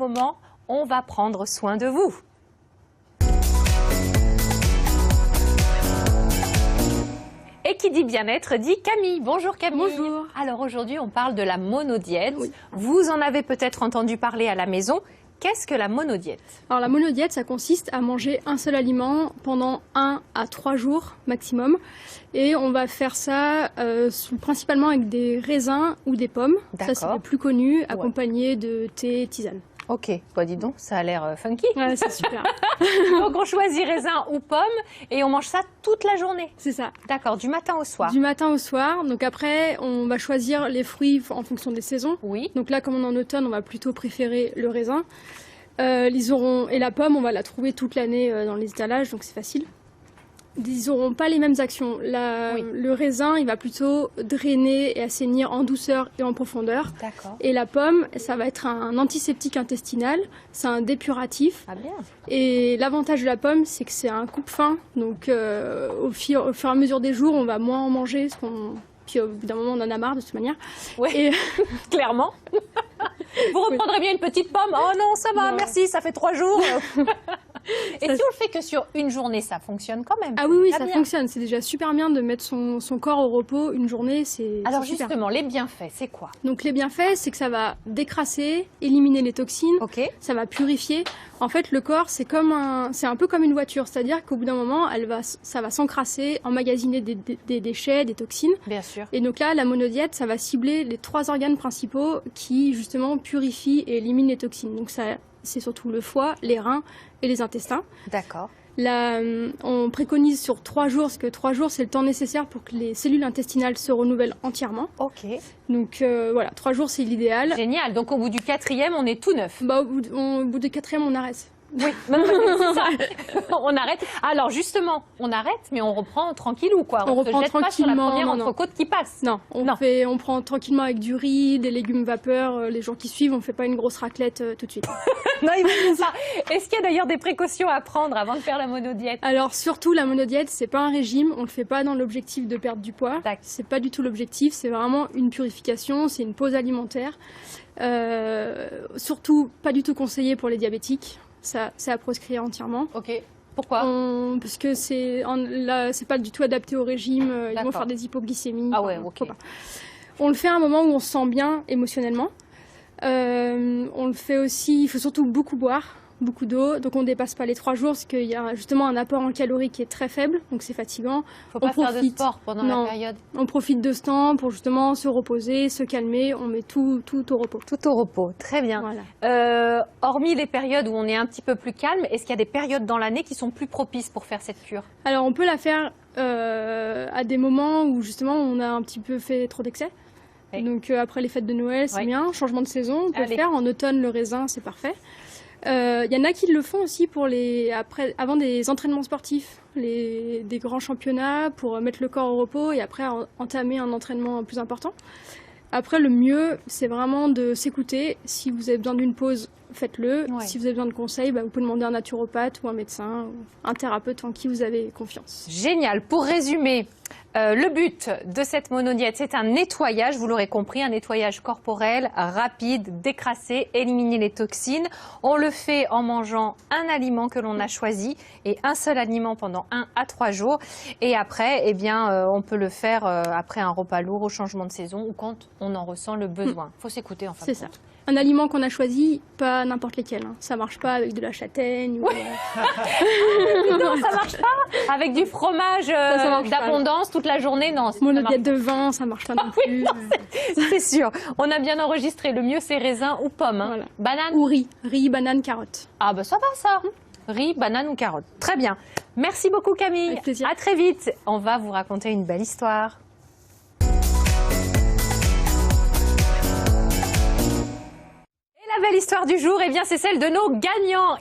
moment, on va prendre soin de vous. Et qui dit bien-être dit Camille. Bonjour Camille. Bonjour. Alors aujourd'hui, on parle de la monodiète. Oui. Vous en avez peut-être entendu parler à la maison. Qu'est-ce que la monodiète? Alors la monodiète, ça consiste à manger un seul aliment pendant 1 à 3 jours maximum. Et on va faire ça principalement avec des raisins ou des pommes. Ça, c'est le plus connu, accompagné de thé, tisane. Ok, bah dis donc, ça a l'air funky. Ouais, c'est super. Donc on choisit raisin ou pomme et on mange ça toute la journée. C'est ça. D'accord, du matin au soir. Du matin au soir. Donc après, on va choisir les fruits en fonction des saisons. Oui. Donc là, comme on est en automne, on va plutôt préférer le raisin. Et la pomme, on va la trouver toute l'année dans les étalages, donc c'est facile. Ils n'auront pas les mêmes actions. Le raisin, il va plutôt drainer et assainir en douceur et en profondeur. D'accord. Et la pomme, ça va être un antiseptique intestinal, c'est un dépuratif. Ah bien. Et l'avantage de la pomme, c'est que c'est un coupe-faim. Donc au fur et à mesure des jours, on va moins en manger, puis au bout d'un moment, on en a marre de toute manière. Oui, et... clairement. Vous reprendrez bien une petite pomme. Oh non, ça va, merci, ça fait 3 jours. Et si on le fait que sur une journée, ça fonctionne quand même. Ah oui, ça fonctionne. C'est déjà super bien de mettre son corps au repos une journée. Alors justement, les bienfaits, c'est quoi? Donc les bienfaits, c'est que ça va décrasser, éliminer les toxines, ça va purifier. En fait, le corps, c'est un peu comme une voiture, c'est-à-dire qu'au bout d'un moment, ça va s'encrasser, emmagasiner des déchets, des toxines. Bien sûr. Et donc là, la monodiète, ça va cibler les 3 organes principaux qui justement purifient et éliminent les toxines. Donc ça, c'est surtout le foie, les reins et les intestins. D'accord. Là, on préconise sur 3 jours, parce que 3 jours, c'est le temps nécessaire pour que les cellules intestinales se renouvellent entièrement. Ok. Donc voilà, 3 jours, c'est l'idéal. Génial. Donc au bout du 4e, on est tout neuf. Bah, au bout du 4e, on arrête. Oui, c'est ça. On arrête. Alors justement, on arrête, mais on reprend tranquillou, quoi. On reprend se jette pas sur la première entrecôte qui passe. Non, on prend tranquillement avec du riz, des légumes vapeur. Les jours qui suivent, on ne fait pas une grosse raclette tout de suite. Non, il faut ça. Est-ce qu'il y a d'ailleurs des précautions à prendre avant de faire la monodiète? Alors surtout, la monodiète, c'est pas un régime. On le fait pas dans l'objectif de perdre du poids. C'est pas du tout l'objectif. C'est vraiment une purification. C'est une pause alimentaire. Surtout, pas du tout conseillé pour les diabétiques. Ça, c'est à proscrire entièrement. Ok. Pourquoi? Parce que c'est pas du tout adapté au régime. Ils vont faire des hypoglycémies. Ah ouais, ok. On le fait à un moment où on se sent bien émotionnellement. On le fait aussi, il faut surtout beaucoup boire, beaucoup d'eau. Donc on ne dépasse pas les 3 jours parce qu'il y a justement un apport en calories qui est très faible. Donc c'est fatigant. Il ne faut pas faire de sport pendant la période. On profite de ce temps pour justement se reposer, se calmer. On met tout au repos. Tout au repos, très bien. Voilà. Hormis les périodes où on est un petit peu plus calme, est-ce qu'il y a des périodes dans l'année qui sont plus propices pour faire cette cure? Alors on peut la faire à des moments où justement on a un petit peu fait trop d'excès. Donc après les fêtes de Noël, c'est bien. Changement de saison, on peut le faire. En automne, le raisin, c'est parfait. Il y en a qui le font aussi avant des entraînements sportifs, des grands championnats, pour mettre le corps au repos et après entamer un entraînement plus important. Après, le mieux, c'est vraiment de s'écouter. Si vous avez besoin d'une pause, faites-le. Si vous avez besoin de conseils, vous pouvez demander à un naturopathe ou un médecin, ou un thérapeute en qui vous avez confiance. Génial. Pour résumer, le but de cette monodiète, c'est un nettoyage, vous l'aurez compris, un nettoyage corporel rapide, décrassé, éliminer les toxines. On le fait en mangeant un aliment que l'on a choisi et un seul aliment pendant 1 à 3 jours. Et après, on peut le faire après un repas lourd, au changement de saison ou quand on en ressent le besoin. Il faut s'écouter en fin de compte. C'est ça. Un aliment qu'on a choisi, pas n'importe lequel. Ça marche pas avec de la châtaigne. Non, ça marche pas. Avec du fromage d'abondance toute la journée, non. Monodiète de vin, ça marche pas non plus. C'est sûr. On a bien enregistré. Le mieux, c'est raisin ou pomme. Hein. Voilà. Banane ou riz. Riz, banane, carotte. Ah bah ça va ça. Riz, banane ou carotte. Très bien. Merci beaucoup Camille. Avec plaisir. À très vite. On va vous raconter une belle histoire. La belle histoire du jour, c'est celle de nos gagnants.